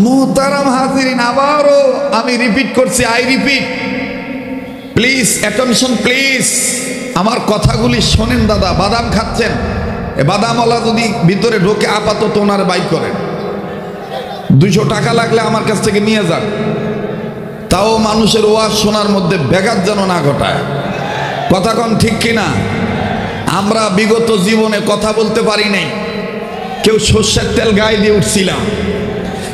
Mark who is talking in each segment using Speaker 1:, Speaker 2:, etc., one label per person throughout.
Speaker 1: মুহতারাম হাজিরিন, আবারও আমি রিপিট করছি, I repeat, please attention please, আমার কথাগুলি শোনেন দাদা। বাদাম খাচ্ছেন, বাদামওয়ালা যদি ভিতরে ঢোকে আপাতত ওনার বাইক করেন, 200 টাকা লাগলে আমার কাছ থেকে নিয়ে যান, তাও মানুষের ওয়াজ শোনার মধ্যে ব্যাঘাত যেন না ঘটায়। কথা কন ঠিক কিনা? আমরা বিগত জীবনে কথা বলতে পারি নাই। কেউ সর্ষের তেল গায়ে দিয়ে উঠছিলাম,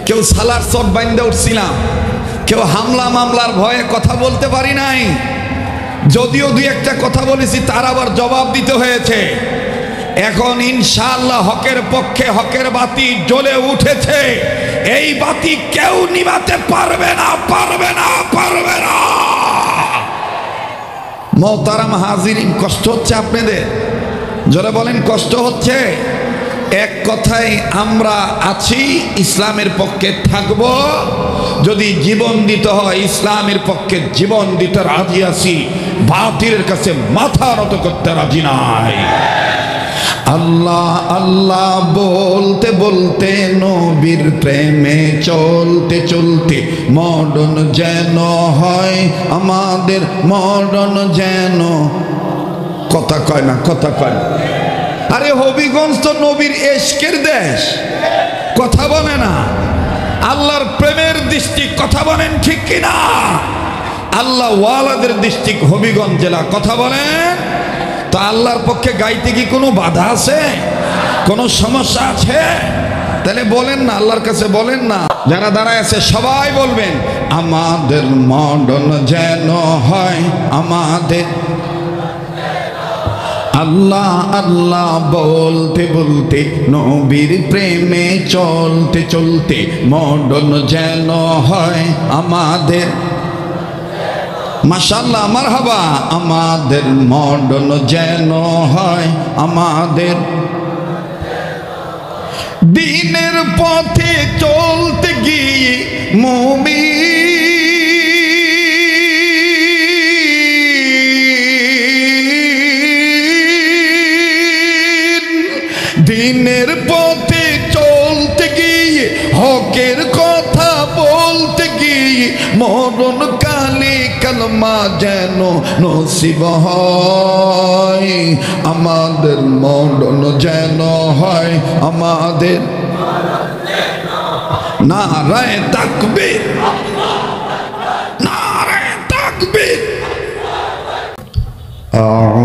Speaker 1: কেউ সালার চট বাইন্দে উঠছিলাম, কেউ হামলা মামলার ভয়ে কথা বলতে পারি নাই। যদিও দুই একটা কথা বলেছি, তার আবার জবাব দিতে হয়েছে। এখন ইনশাআল্লাহ হকের পক্ষে হকের বাতি জ্বলে উঠেছে। এই বাতি কেউ নিভাতে পারবে না, পারবে না, পারবে না। মুহতারাম হাজিরিন, কষ্ট হচ্ছে আপনাদের? জোরে বলেন, কষ্ট হচ্ছে? এক কথায় আমরা আছি, ইসলামের পক্ষে থাকব। যদি জীবন দিতে হয় ইসলামের পক্ষে জীবন দিতে রাজি আছি, বাতিলের কাছে মাথা নত করতে রাজি নাই। আল্লাহ আল্লাহ বলতে বলতে, নবীর প্রেমে চলতে চলতে, মরণ যেন হয় আমাদের, মরণ যেন। কথা কয় না, কথা কয় না। আরে হবিগঞ্জ তো নবীর এশকের দেশ, কথা বলে না। আল্লাহর প্রেমের ডিস্ট্রিক্ট, কথা বলেন ঠিক কিনা? আল্লাহ ওয়ালাদের ডিস্ট্রিক্ট হবিগঞ্জ জেলা, কথা বলেন। তো আল্লাহর পক্ষে গাইতে কি কোনো বাধা আছে? কোনো সমস্যা আছে? তাহলে বলেন না, আল্লাহর কাছে বলেন না। যারা দাঁড়ায় আছে সবাই বলবেন, আমাদের মরণ যেন হয় আমাদের। আল্লাহ আল্লাহ বলতে বলতে, নবীর প্রেমে চলতে চলতে, মরণ যেন হয় আমাদের। মাশাআল্লাহ, মারহাবা। আমাদের মরণ যেন হয় আমাদের। দিনের পথে চলতে গিয়ে মুমিন, দিনের পথে চলতে গিয়ে, হকের কথা বলতে গিয়ে, মরণ কালে কালমা যেন নসিব হয় আমাদের। মরণ যেন হয় আমাদের। নারায়ে তাকবীর, নারায়ে তাকবীর।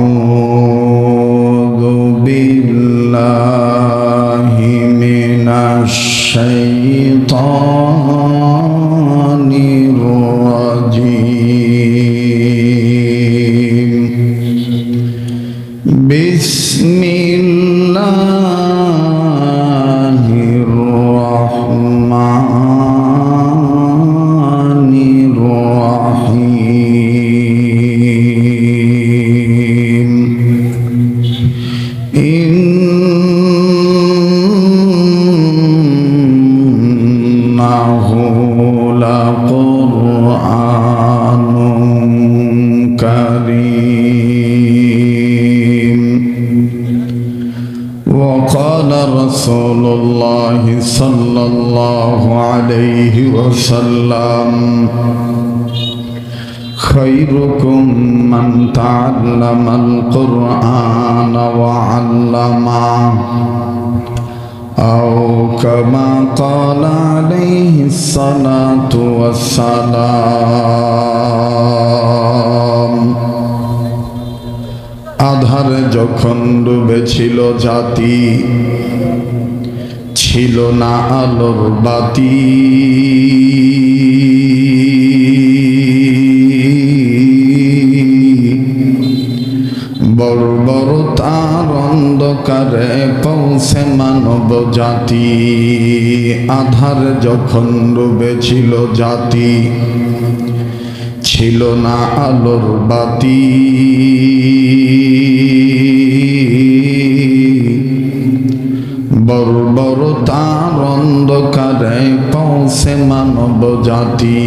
Speaker 1: আউযু বিল্লাহি মিনাশ শাইতানির রাজিম। বিসমিল্লাহির রাহমানির রাহিম। ইন্নাহু লাকুরআনুন কারীম। وقال رسول الله صلى الله عليه وسلم: خيركم من تعلم القرآن وعلمه، أو كما قال عليه الصلاة والسلام। আধারে যখন ডুবেছিল জাতি, ছিল না আলোর বাতি। বড় বড় তার অন্ধকারে পৌঁছে মানব জাতি। আধারে যখন ডুবেছিল জাতি, ছিল না আলোর বাতি। বড় বড় তার অন্ধকারে পৌঁছে মানব জাতি।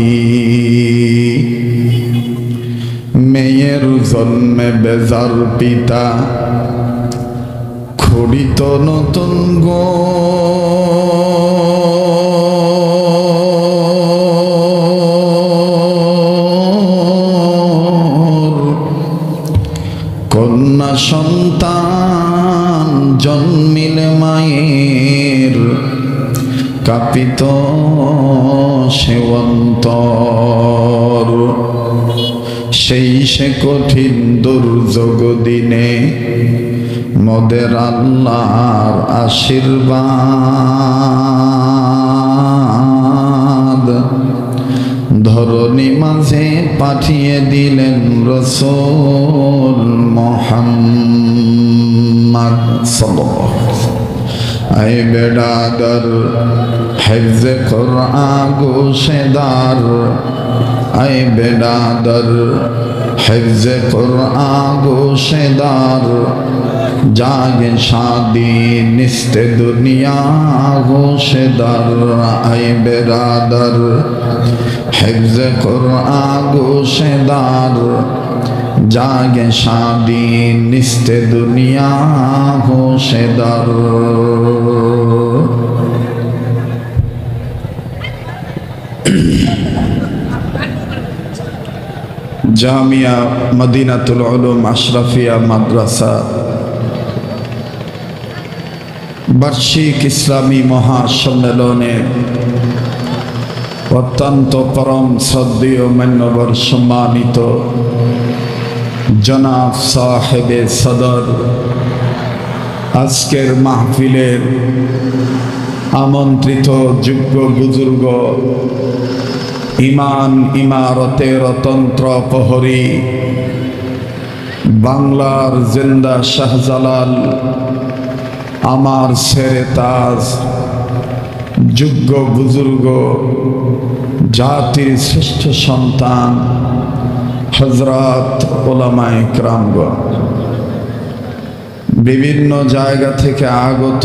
Speaker 1: মেয়ের জন্মে বেজার পিতা, খড়িত নতুন গো সন্তান জন্মিলে মায়ের কাঁপিত সে অন্তর। সেই সে কঠিন দুর্যোগ দিনে মোদের আল্লাহর আশীর্বাদ ধরণী মাঝে পাঠিয়ে দিলেন রাসূল মুহাম্মদ সাল্লাল্লাহু আলাইহি ওয়াসাল্লাম। আই বেড়াদার হিফজ কুরআন গোশেদার, আই বেড়াদার হিফজ কুরআন গোশেদার, জাগে শাদি নিস্তে দুনিয়া গোশেদার। আই বেড়াদার হিফজ কুরআন গোশেদার, জাগে শাদি নিস্তে দুনিয়া গোশেদার। জামিয়া মদিনাতুল উলুম আশরাফিয়া মাদ্রাসা বার্ষিক ইসলামী মহাসম্মেলনে অত্যন্ত পরম শ্রদ্ধেয় মান্যবর সম্মানিত জনাব সাহেবে সদর, আজকের মাহফিলের আমন্ত্রিত যোগ্য বুজুর্গ, ইমান ইমারতের তন্ত্র প্রহরী, বাংলার জিন্দা শাহজালাল, আমার শেরে তাজ, যোগ্য বুজুর্গ, জাতির শ্রেষ্ঠ সন্তান হযরত উলামায়ে কেরামগণ, বিভিন্ন জায়গা থেকে আগত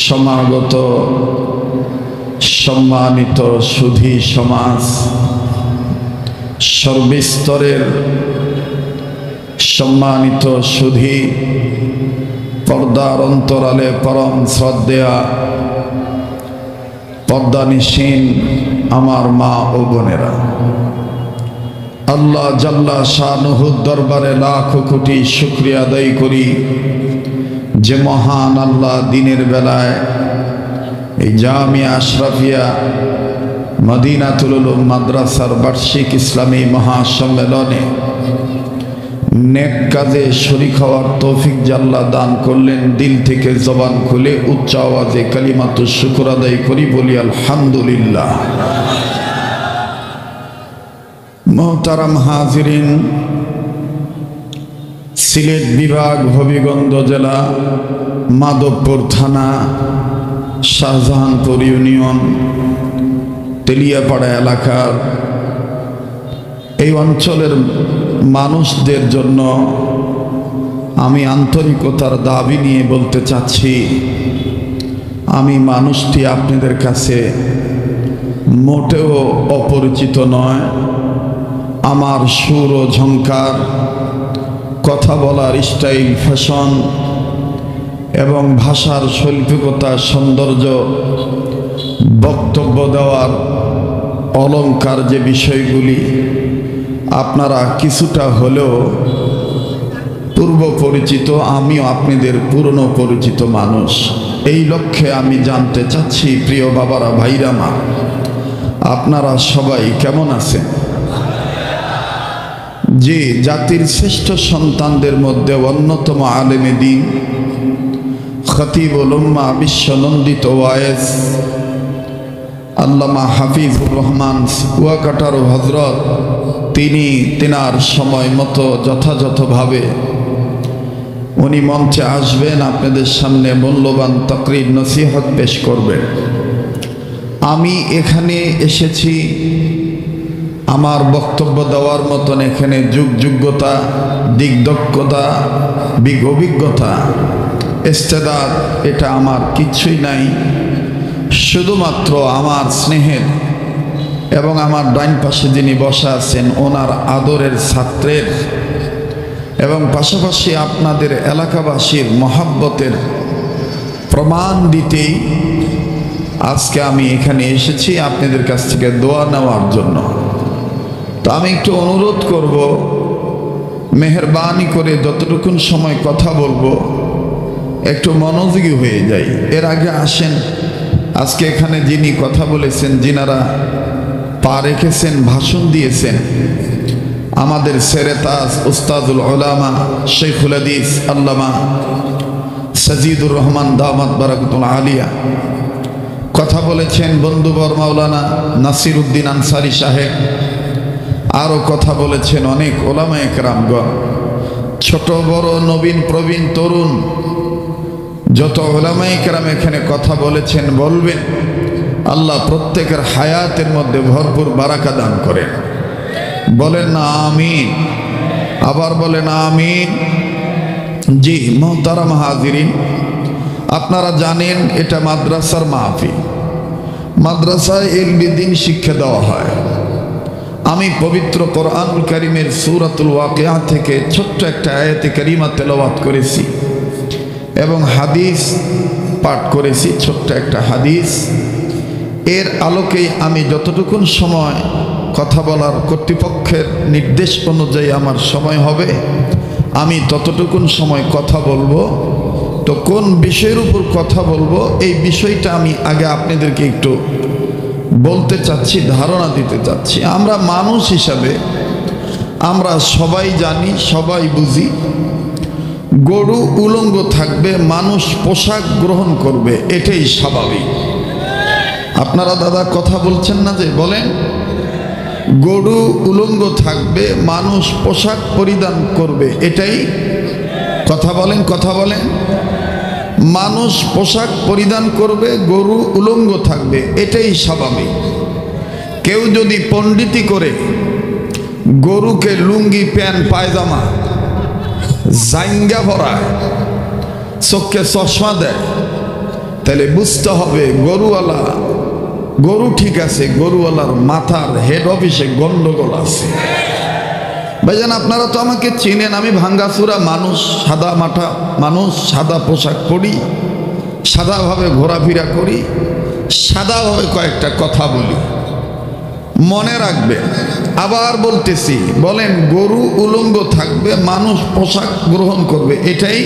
Speaker 1: সমাগত সম্মানিত সুধী সমাজ, সর্বস্তরের সম্মানিত সুধী, পর্দার অন্তরালে পরম শ্রদ্ধেয়া পর্দানিসীন আমার মা ও বোনেরা, আল্লাহ জাল্লা শানুহুর দরবারে লাখো কোটি শুকরিয়া আদায় করি যে মহান আল্লাহ দিনের বেলায় এই জামিয়া আশরাফিয়া মদিনাতুল উলুম মাদ্রাসার বার্ষিক ইসলামী মহাসম্মেলনে নেক কাজে শরীক হওয়ার তৌফিক আল্লাহ দান করলেন। দিল থেকে জবান খুলে উচ্চ আওয়াজে কালিমাতুশ শুকর আদায় করি, বলি আলহামদুলিল্লাহ। মোহতারাম হাজিরিন, সিলেট বিভাগ হবিগঞ্জ জেলা মাধবপুর থানা শাহজাহানপুর ইউনিয়ন তেলিয়াপাড়া এলাকার এই অঞ্চলের মানুষদের জন্য আমি আন্তরিকতার দাবি নিয়ে বলতে চাচ্ছি, আমি মানুষটি আপনাদের কাছে মোটেও অপরিচিত নয়। আমার সুর ও ঝংকার, কথা বলার স্টাইল, ফ্যাশন এবং ভাষার শৈল্পিকতা, সৌন্দর্য, বক্তব্য দেওয়ার অলংকার যে বিষয়গুলি আপনারা কিছুটা হলেও পূর্ব পরিচিত, আমিও আপনাদের পুরনো পরিচিত মানুষ। এই লক্ষ্যে আমি জানতে চাচ্ছি, প্রিয় বাবারা, ভাইরা, মা, আপনারা সবাই কেমন আছেন? যে জাতির শ্রেষ্ঠ সন্তানদের মধ্যে অন্যতম আলেমে দ্বীন, খতিবুল উম্মাহ, বিশ্বনন্দিত ওয়াইজ আল্লামা হাফিজুর রহমান কুয়াকাটার হযরত, তিনি তেনার সময় মতো যথাযথভাবে উনি মঞ্চে আসবেন, আপনাদের সামনে মূল্যবান তাকরীর নসিহত পেশ করবেন। আমি এখানে এসেছি আমার বক্তব্য দেওয়ার মতন এখানে যোগ্যতা, দিগদক্ষতা, অভিজ্ঞতা, ইস্তেদাদ এটা আমার কিছুই নাই। শুধুমাত্র আমার স্নেহের এবং আমার ডাইন পাশে যিনি বসা আছেন ওনার আদরের ছাত্রের এবং পাশাপাশি আপনাদের এলাকাবাসীর মহাব্বতের প্রমাণ দিতেই আজকে আমি এখানে এসেছি আপনাদের কাছ থেকে দোয়া নেওয়ার জন্য। তো আমি একটু অনুরোধ করব মেহেরবানি করে যতটুকুন সময় কথা বলবো একটু মনোযোগী হয়ে যাই। এর আগে আসেন, আজকে এখানে যিনি কথা বলেছেন, যিনারা পা রেখেছেন, ভাষণ দিয়েছেন, আমাদের সেরেতাজ উস্তাদুল উলামা শেখুল হাদিস আল্লামা সাজিদুর রহমান দামাত বারাকাতুল আলিয়া, কথা বলেছেন বন্ধুবর মাওলানা নাসির উদ্দিন আনসারী সাহেব, আরও কথা বলেছেন অনেক ওলামায়ে কেরামগণ, ছোট বড় নবীন প্রবীণ তরুণ যত ওলামায়ে কেরাম এখানে কথা বলেছেন বলবেন, আল্লাহ প্রত্যেকের হায়াতের মধ্যে ভরপুর বারাকা দান করেন। বলেন না আমিন, আবার বলেন আমিন। জি মোহতারাম হাজিরিন, আপনারা জানেন এটা মাদ্রাসার মাহফিল, মাদ্রাসায় ইলমি দ্বীন শিক্ষা দেওয়া হয়। আমি পবিত্র কোরআনুল কারীমের সূরাতুল ওয়াকিয়া থেকে ছোট্ট একটা আয়াতে কারিমা তেলাওয়াত করেছি এবং হাদিস পাঠ করেছি, ছোট্ট একটা হাদিস। এর আলোকেই আমি যতটুকুন সময় কথা বলার কর্তৃপক্ষের নির্দেশ অনুযায়ী আমার সময় হবে, আমি ততটুকুন সময় কথা বলবো। তো কোন বিষয়ের উপর কথা বলবো এই বিষয়টা আমি আগে আপনাদেরকে একটু বলতে চাচ্ছি, ধারণা দিতে চাচ্ছি। আমরা মানুষ হিসাবে আমরা সবাই জানি, সবাই বুঝি, গরু উলঙ্গ থাকবে, মানুষ পোশাক গ্রহণ করবে, এটাই স্বাভাবিক। আপনারা দাদা কথা বলছেন না যে? বলেন, গরু উলঙ্গ থাকবে, মানুষ পোশাক পরিধান করবে, এটাই কথা বলেন, কথা বলেন। মানুষ পোশাক পরিধান করবে, গরু উলঙ্গ থাকবে, এটাই স্বাভাবিক। কেউ যদি পণ্ডিতি করে গরুকে লুঙ্গি প্যান্ট পায়জামা জাঙ্গা ভরায়, চোখে চশমা দেয়, তাহলে বুঝতে হবে গরুওয়ালা, গরু ঠিক আছে, গরুওয়ালার মাথার হেড অফিসে গন্ডগোল আছে। ভাইজান আপনারা তো আমাকে চিনেন, আমি ভাঙ্গাচুরা মানুষ, সাদা মাথা মানুষ, সাদা পোশাক পরি, সাদাভাবে ঘোরাফেরা করি, সাদাভাবে কয়েকটা কথা বলি, মনে রাখবে। আবার বলতেছি, বলেন গরু উলঙ্গ থাকবে, মানুষ পোশাক গ্রহণ করবে, এটাই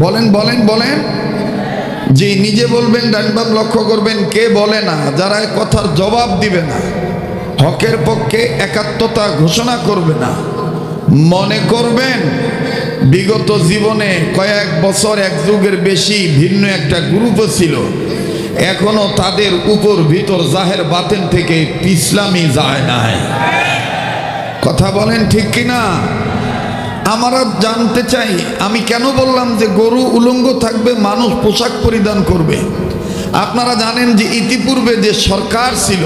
Speaker 1: বলেন, বলেন, বলেন। যে নিজে বলবেন, ডানবাম লক্ষ্য করবেন কে বলে না, যারা কথার জবাব দিবে না, হকের পক্ষে একাত্মতা ঘোষণা করবে না। মনে করবেন বিগত জীবনে কয়েক বছর, এক যুগের বেশি ভিন্ন একটা গ্রুপও ছিল, এখনো তাদের উপর ভিতর জাহের বাতেন থেকে ইসলামই যায় নাই। কথা বলেন ঠিক কিনা? আমরা জানতে চাই, আমি কেন বললাম যে গরু উলঙ্গ থাকবে, মানুষ পোশাক পরিধান করবে? আপনারা জানেন যে ইতিপূর্বে যে সরকার ছিল,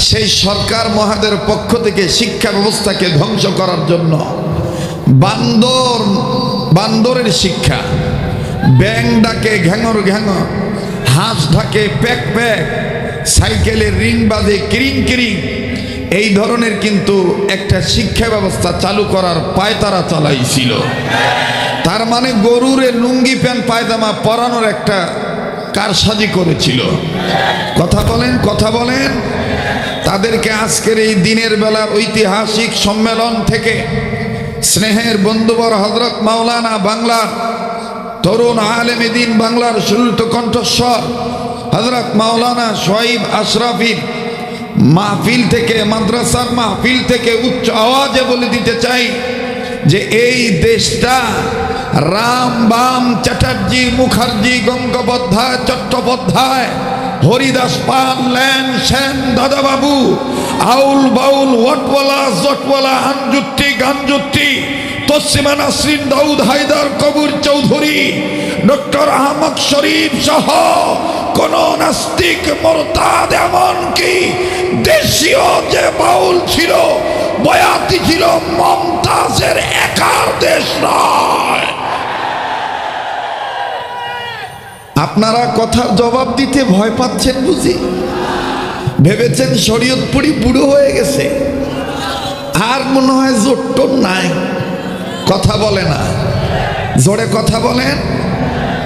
Speaker 1: সেই সরকার মহাদের পক্ষ থেকে শিক্ষা ব্যবস্থাকে ধ্বংস করার জন্য বান্দরের শিক্ষা, ব্যাং ডাকে ঘ্যাঙর ঘ্যাঙর, হাঁস ঢাকে প্যাক প্যাক, সাইকেলের রিং বাজে কিরিং কিরিং, এই ধরনের কিন্তু একটা শিক্ষা ব্যবস্থা চালু করার পায়তারা চালাইছিল। তার মানে গরুরে লুঙ্গি প্যান্ট পায়জামা পরানোর একটা কারসাজি করেছিল। কথা বলেন, কথা বলেন। তাদেরকে আজকের এই দিনের বেলার ঐতিহাসিক সম্মেলন থেকে স্নেহের বন্ধুবর হযরত মাওলানা বাংলার তরুণ আলেম দ্বীন, বাংলার সুললিত কণ্ঠস্বর হযরত মাওলানা শোয়েব আশরাফির মাহফিল থেকে, মাদ্রাসার মাহফিল থেকে উচ্চ আওয়াজে বলে দিতে চাই যে এই দেশটা রাম বাম চ্যাটার্জি, মুখার্জি, গঙ্গোপাধ্যায়, চট্টোপাধ্যায়, হরিদাস পাল, ল্যান সেন, দাদাবাবু, আউল বাউল, ওয়াটওয়ালা, জটওয়ালা, আনজুত্তি, গানজুত্তি, তসলিমা নাসরিন, দাউদ হায়দার, কবুর চৌধুরী, ডক্টর আহমদ শরীফ সহ কোন নাস্তিক, মোরতাদ, এমনকি দেশীয় যে বাউল ছিল, বয়াতি ছিল, মমতাজের একার দেশ নয়। আপনারা কথার জবাব দিতে ভয় পাচ্ছেন বুঝি? ভেবেছেন শরীয়তপুরি বুড়ো হয়ে গেছে, আর মনে হয় জোট্টোর নাই, কথা বলে না। জোরে কথা বলেন।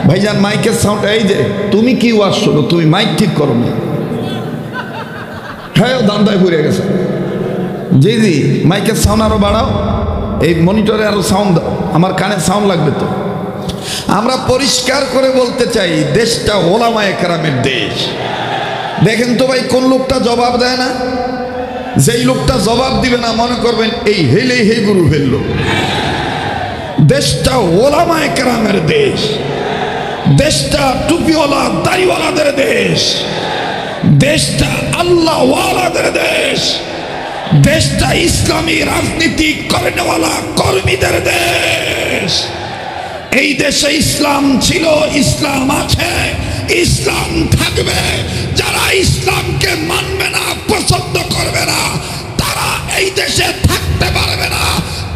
Speaker 1: ভাইজান মাইকের সাউন্ড, এই যে তুমি কি ওয়াজ শোনো, তুমি মাইক ঠিক করো না। হ্যাঁ দান্দায় ঘুরে গেছে। জি জি, মাইকের সাউন্ড আরো বাড়াও। এই মনিটরে আরো সাউন্ড, আমার কানে সাউন্ড লাগবে তো। আমরা পরিষ্কার করে বলতে চাই, দেশটা ওলামায়ে কেরামের দেশ। দেখেন তো ভাই, কোন লোকটা জবাব দেয় না? যেই লোকটা জবাব দিবে না মনে করবেন এই হেলেই হে গুরু ফেললো। দেশটা ওলামায়ে কেরামের দেশ, দেশটা টুপিওয়ালা দাড়িওয়ালাদের দেশ, দেশটা আল্লাহ ওয়ালাদের দেশ, দেশটা ইসলামী রাজনীতি করেনেওয়ালা কর্মীদের দেশ। এই দেশে ইসলাম ছিল, ইসলাম আছে, ইসলাম থাকবে। যারা ইসলামকে মানবে না, পছন্দ করবে না, তারা এই দেশে থাকতে পারবে না,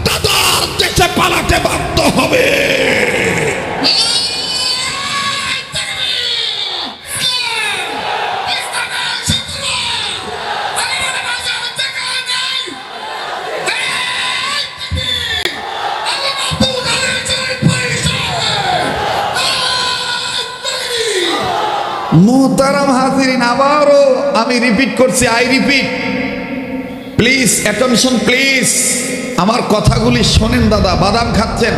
Speaker 1: তাদের দেশে পালাতে বাধ্য হবে। মোহতারাম হাজিরিন, আবারও আমি রিপিট করছি, I repeat, please attention please, আমার কথাগুলি শোনেন দাদা। বাদাম খাচ্ছেন,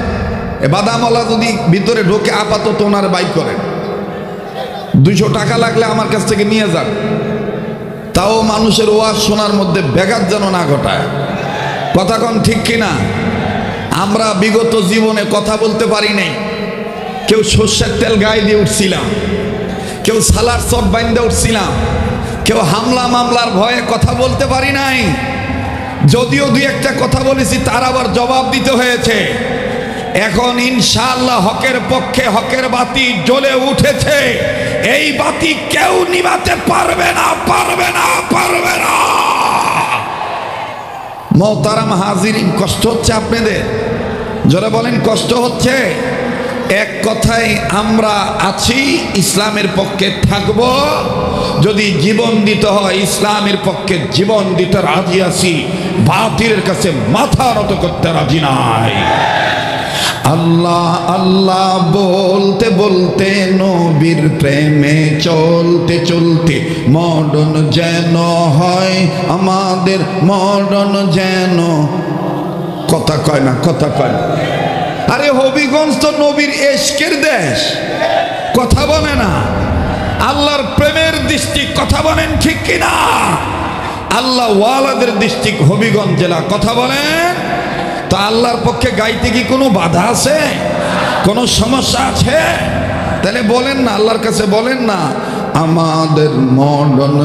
Speaker 1: এ বাদামওয়ালা যদি ভিতরে ঢোকে আপাতত ওনার বাই করেন, 200 টাকা লাগলে আমার কাছ থেকে নিয়ে যান, তাও মানুষের ওয়াজ শোনার মধ্যে ব্যাঘাত যেন না ঘটায়। কথা কন ঠিক কিনা? আমরা বিগত জীবনে কথা বলতে পারি নাই। কেউ সর্ষের তেল গায়ে দিয়ে উঠছিলাম, কেউ সালার চক বাইন্দে উঠছিলাম, কেউ হামলা মামলার ভয়ে কথা বলতে পারি নাই। যদিও দুই একটা কথা বলেছি, তার আবার জবাব দিতে হয়েছে। এখন ইনশাআল্লাহ হকের পক্ষে হকের বাতি জ্বলে উঠেছে। এই বাতি কেউ নিভাতে পারবে না, পারবে না, পারবে না। মোহতারাম হাজিরিন, কষ্ট হচ্ছে আপনাদের? যারা বলেন কষ্ট হচ্ছে। এক কথায় আমরা আছি, ইসলামের পক্ষে থাকব। যদি জীবন দিতে হয় ইসলামের পক্ষে জীবন দিতে রাজি আছি, বাতিলের কাছে মাথা নত করতে রাজি নাই। আল্লাহ আল্লাহ বলতে বলতে, নবীর প্রেমে চলতে চলতে, মরণ যেন হয় আমাদের, মরণ যেন। কথা কয় না, কথা কয় না। আরে হবিগঞ্জ তো নবীর এশকের দেশ, কথা বলে না। আল্লাহর প্রেমের ডিস্ট্রিক্ট, কথা বলেন ঠিক কিনা? আল্লাহ ওয়ালাদের ডিস্ট্রিক্ট হবিগঞ্জ জেলা, কথা বলেন। তো আল্লাহর পক্ষে গাইতে কি কোনো বাধা আছে? কোনো সমস্যা আছে? তাহলে বলেন না, আল্লাহর কাছে বলেন না, আমাদের মরণ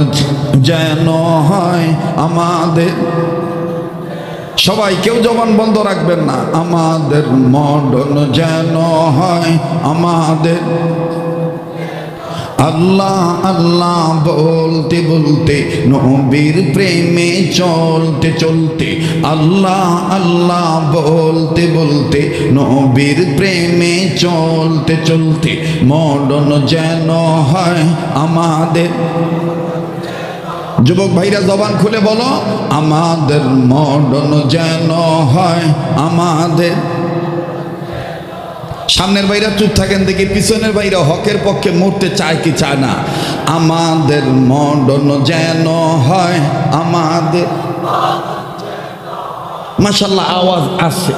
Speaker 1: যেন হয় আমাদের। সবাই কেউ জবান বন্ধ রাখবেন না। আমাদের মরণ যেন হয় আমাদের। আল্লাহ আল্লাহ বলতে বলতে, নবীর প্রেমে চলতে চলতে, আল্লাহ আল্লাহ বলতে বলতে, নবীর প্রেমে চলতে চলতে, মরণ যেন হয় আমাদের। যুবক ভাইরা জবান খুলে বলো, আমাদের মরণ যেন হয় আমাদের। সামনের ভাইরা চুপ থাকেন দেখি, পিছনের ভাইরা হকের পক্ষে মরতে চায় কি চায় না? আমাদের মরণ যেন হয় আমাদের। মাশাআল্লাহ, আওয়াজ আসছে।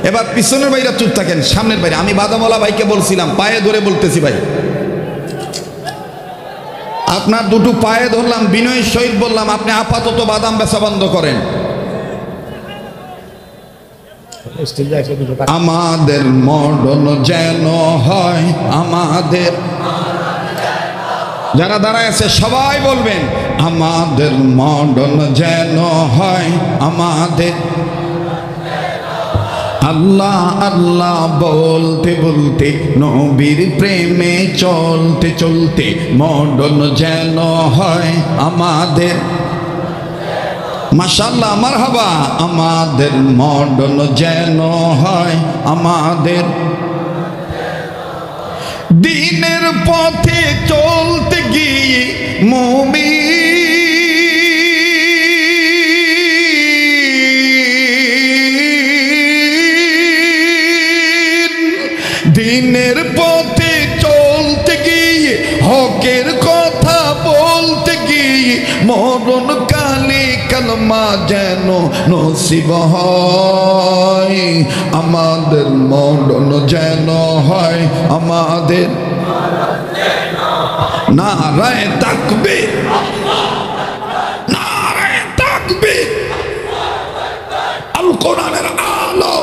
Speaker 1: এবার পিছনের ভাইরা চুপ থাকেন, সামনের ভাইরা। আমি বাদামওয়ালা ভাইকে বলছিলাম, পায়ে ধরে বলতেছি ভাই, আপনার দুটো পায়ে ধরলাম, বিনয়ের সহিত বললাম, আপনি আপাতত বাদাম বেচা বন্ধ করেন। আমাদের মরণ যেন হয় আমাদের। যারা দাঁড়ায় আছে সবাই বলবেন, আমাদের মরণ যেন হয় আমাদের। আল্লাহ আল্লাহ বলতে বলতে, নবীর প্রেমে চলতে চলতে, মরণ যেন হয় আমাদের। মাশাআল্লাহ, মারহাবা। আমাদের মরণ যেন হয় আমাদের। দিনের পথে চলতে গিয়ে মুমিন, দিনের পথে চলতে গিয়ে, হকের কথা বলতে গিয়ে, মরণ কালে কালমা যেন নসিব হয়, আমাদের মরণ যেন হয়, আমাদের নারায়ে তাকবীর, নারায়ে তাকবীর। আল কোরআনের আলো,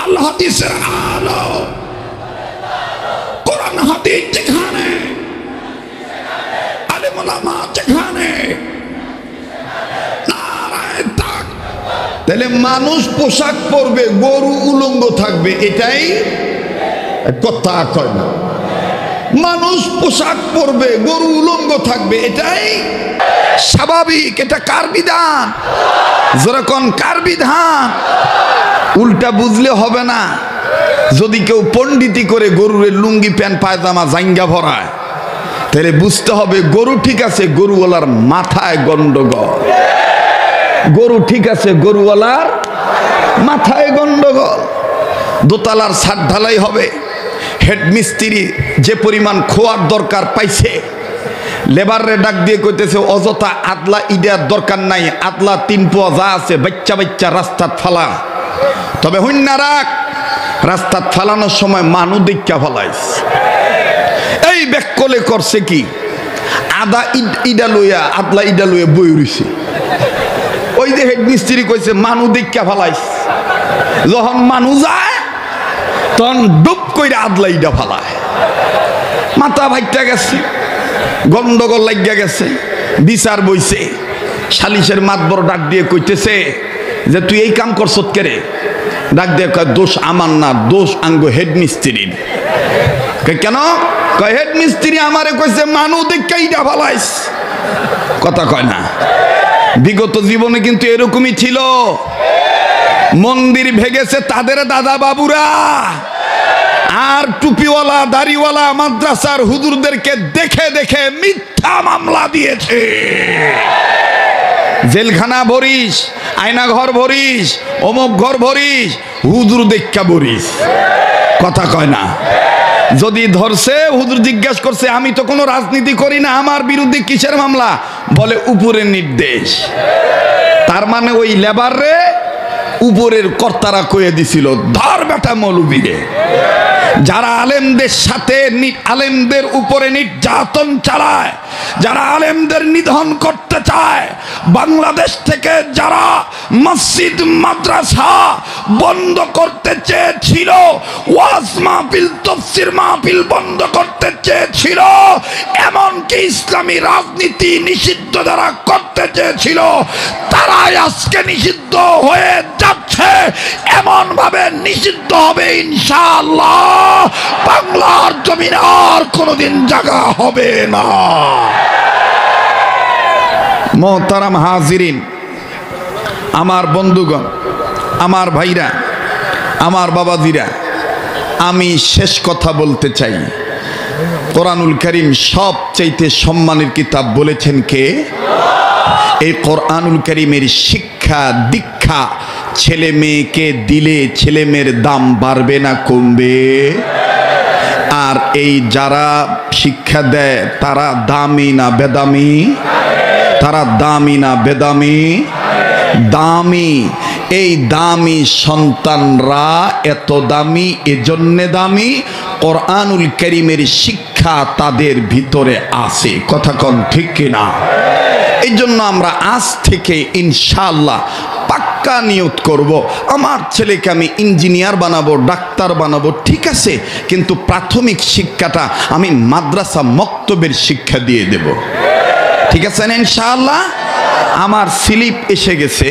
Speaker 1: আল হাদিসের আলো, কোরআন হাদিস যেখানে, আলেম ওলামা যেখানে, নারায়ে তাকবীর। তাহলে মানুষ পোশাক পরবে, গরু উলঙ্গ থাকবে, এটাই কথা কয় না। মানুষ পোশাক পরবে, গরু উলঙ্গ থাকবে, এটাই স্বাভাবিক। এটা কার বিধান? যেরকম কার বিধান? উল্টা বুঝলে হবে না। যদি কেউ পণ্ডিতি করে গরুর লুঙ্গি প্যান্ট পায়জামা জাঙ্গা ভরায়, তাহলে বুঝতে হবে গরু ঠিক আছে, গরুওয়ালার মাথায় গন্ডগোল। গরু ঠিক আছে, গরুওয়ালার মাথায় গন্ডগোল। দোতলার ছাদ ঢালাই হবে, হেড মিস্ত্রি যে পরিমাণ খোয়ার দরকার পাইছে, লেবারে ডাক দিয়ে কইতেছে অযথা আদলা ইডার দরকার নাই, আদলা 3 পোয়া যা আছে বাচ্চা বাচ্চা রাস্তাত ফালা। তবে হইনা রাখ, রাস্তাত ফালানোর সময় মানু দেখা ফলাইস। এই ব্যাককলে করছে কি, আদা ইডা লইয়া আদলা ইডা লইয়া বই রইছে। ওই যে হেড মিস্ত্রি কইছে মানু দেখা ফলাইস। যখন মানু যায় তখন ডুব কইরা আদলা ইডা ফালায়। মাথা ভাইটা গেছে, গন্ডগোল লাগিয়া গেছে, বিচার বইছে। সালিশের মাতবর ডাক দিয়ে কইতেছে যে তুই এই কাম করছত কে রে? ডাক দিয়ে কয় দোষ আমার না, দোষ আঙ্গ হেড মিস্ত্রির। কেন? কয় হেড মিস্ত্রি আমারে কইছে মানু দেখা ইডা ফালাইস। কথা কয় না। বিগত জীবনে কিন্তু এরকমই ছিল। মন্দির ভেঙেছে তাদের দাদা বাবুরা, আর টুপিওয়ালা দাড়িওয়ালা মাদ্রাসার হুজুরদেরকে দেখে দেখে মিথ্যা মামলা দিয়েছে। জেলখানা ভরিস, আয়না ঘর ভরিস, অমুক ঘর ভরিস, হুজুর দেখা ভরিস। কথা কয় না। যদি ধরছে, হুজুর জিজ্ঞাসা করছে আমি তো কোনো রাজনীতি করি না, আমার বিরুদ্ধে কিসের মামলা? বলে উপরের নির্দেশ। তার মানে ওই লেবারে উপরের কর্তারা কয়ে দিছিল ধর বেটা মৌলবীরে। যারা আলেমদের সাথে আলেমদের উপরে নির্যাতন চালায়, যারা আলেমদের নিধন করতে চায়, বাংলাদেশ থেকে যারা মসজিদ মাদ্রাসা বন্ধ করতে চেয়েছিল, ওয়াজ মাহফিল তাফসীর মাহফিল বন্ধ করতে চেয়েছিল, এমনকি ইসলামী রাজনীতি নিষিদ্ধ যারা করতে চেয়েছিল, তারাই আজকে নিষিদ্ধ হয়ে যাচ্ছে। এমন ভাবে নিষিদ্ধ হবে ইনশাআল্লাহ, বাংলার জমিন আর কোনোদিন জায়গা হবে না। মোহতারাম হাজিরিন, আমার বন্ধুগণ, আমার ভাইরা, আমার বাবাজিরা, আমি শেষ কথা বলতে চাই। কোরআনুল কারীম সবচাইতে সম্মানের কিতাব বলেছেন কে? এই কোরআনুল কারীমের শিক্ষা দীক্ষা ছেলে মেয়েকে দিলে ছেলে মেয়ের দাম বাড়বে না কমবে? আর এই যারা শিক্ষা দেয় তারা দামি না বেদামি? তারা দামি না বেদামি? দামি। এই দামি সন্তানরা এত দামি এজন্য দামি, কোরআনুল কারীমের শিক্ষা তাদের ভিতরে আছে। কথা কোন ঠিক কিনা? এই জন্য আমরা আজ থেকে ইনশাআল্লাহ পাক্কা নিয়ত করব, আমার ছেলেকে আমি ইঞ্জিনিয়ার বানাবো, ডাক্তার বানাবো। ঠিক আছে, কিন্তু প্রাথমিক শিক্ষাটা আমি মাদ্রাসা মক্তবের শিক্ষা দিয়ে দেব। ঠিক আছে না ইনশাআল্লাহ? আমার স্লিপ এসে গেছে।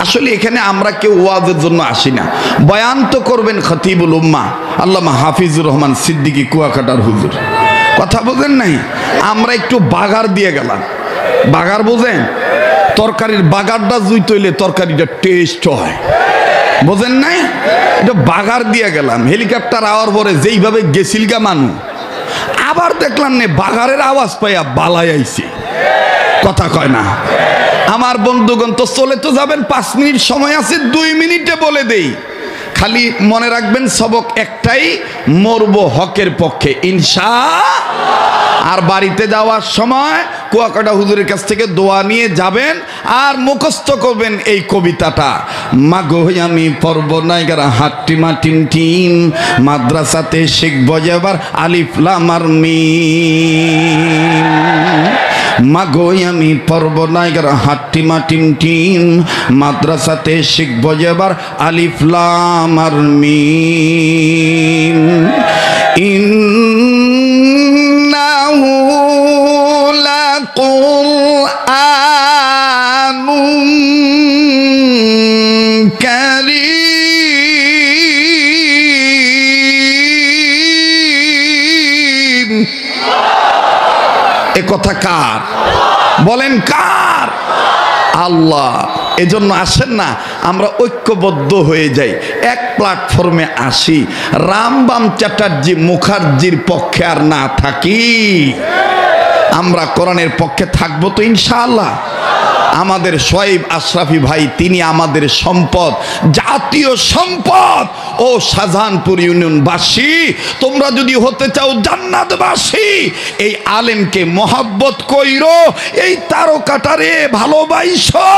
Speaker 1: আসলে এখানে আমরা কেউ ওয়াজের জন্য আসি না, বয়ান তো করবেন খতিবুল উম্মাহ আল্লামা হাফিজুর রহমান সিদ্দিকী কুয়াকাটার হুজুর। কথা বোঝেন নাই? আমরা একটু বাগার দিয়ে গেলাম। বাগার বোঝেন? তরকারির বাগারটা জুই তৈলে তরকারিটা টেস্ট হয়, বোঝেন নাই? এটা বাগার দিয়ে গেলাম। হেলিকপ্টার আওয়ার পরে যেইভাবে গেছিলগা মানু, আবার দেখলাম নে বাগারের আওয়াজ পাইয়া বালাই আইছে। কথা কয় না। আমার বন্ধুগণ, তো চলে তো যাবেন, 5 মিনিট সময় আছে, 2 মিনিটে বলে দেই। খালি মনে রাখবেন সবক একটাই, মরবো হকের পক্ষে ইনশাআল্লাহ। আর বাড়িতে যাওয়ার সময় কুয়াকাটা হুজুরের কাছ থেকে দোয়া নিয়ে যাবেন আর মুখস্থ করবেন এই কবিতাটা, মাগো আমি পর্ব নাইগারা হাট্টি মাটিম টিম, মাদ্রাসাতে শিখব এবার আলিফ লাম আর মিম। মাগো আমি পর্ব নাইগার হাট্টি মাটিম টিম, মাদ্রাসাতে শিখব এবার আলিফ লাম আর মিম। ইন্নাহু লাকুরআনুন কারীম। এ কথা কার? বলেন কার? আল্লাহ। এজন্য আসেন না আমরা ঐক্যবদ্ধ হয়ে যাই, এক প্ল্যাটফর্মে আসি, রামবাম চ্যাটার্জি মুখার্জির পক্ষে আর না থাকি, আমরা কোরআনের পক্ষে থাকবো তো ইনশাআল্লাহ। আমাদের শোয়েব আশরাফি ভাই তিনি আমাদের সম্পদ, জাতীয় সম্পদ। ও শাহজাহানপুর ইউনিয়নবাসী, তোমরা যদি হতে চাও জান্নাতবাসী, এই আলেমকে মহব্বত কইরো, এই তারকাটারে ভালোবাসো,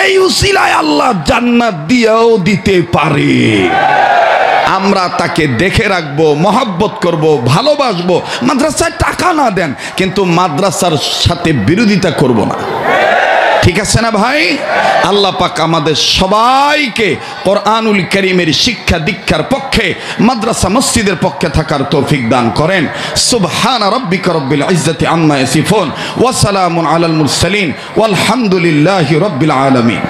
Speaker 1: এই উসিলায় আল্লাহ জান্নাত দিয়েও দিতে পারে। আমরা তাকে দেখে রাখবো, মহব্বত করব, ভালোবাসবো। মাদ্রাসায় টাকা না দেন, কিন্তু মাদ্রাসার সাথে বিরোধিতা করব না। ঠিক আছে না ভাই? আল্লাহ পাক আমাদের সবাইকে কোরআনুল কারীমের শিক্ষা দীক্ষার পক্ষে, মাদ্রাসা মসজিদের পক্ষে থাকার তৌফিক দান করেন। সুবহানা রাব্বিকা রাব্বিল ইজ্জাতি আম্মা ইয়াসিফুন ওয়া সালামুন আলাল মুরসালিন ওয়াল হামদুলিল্লাহি রাব্বিল আলামিন।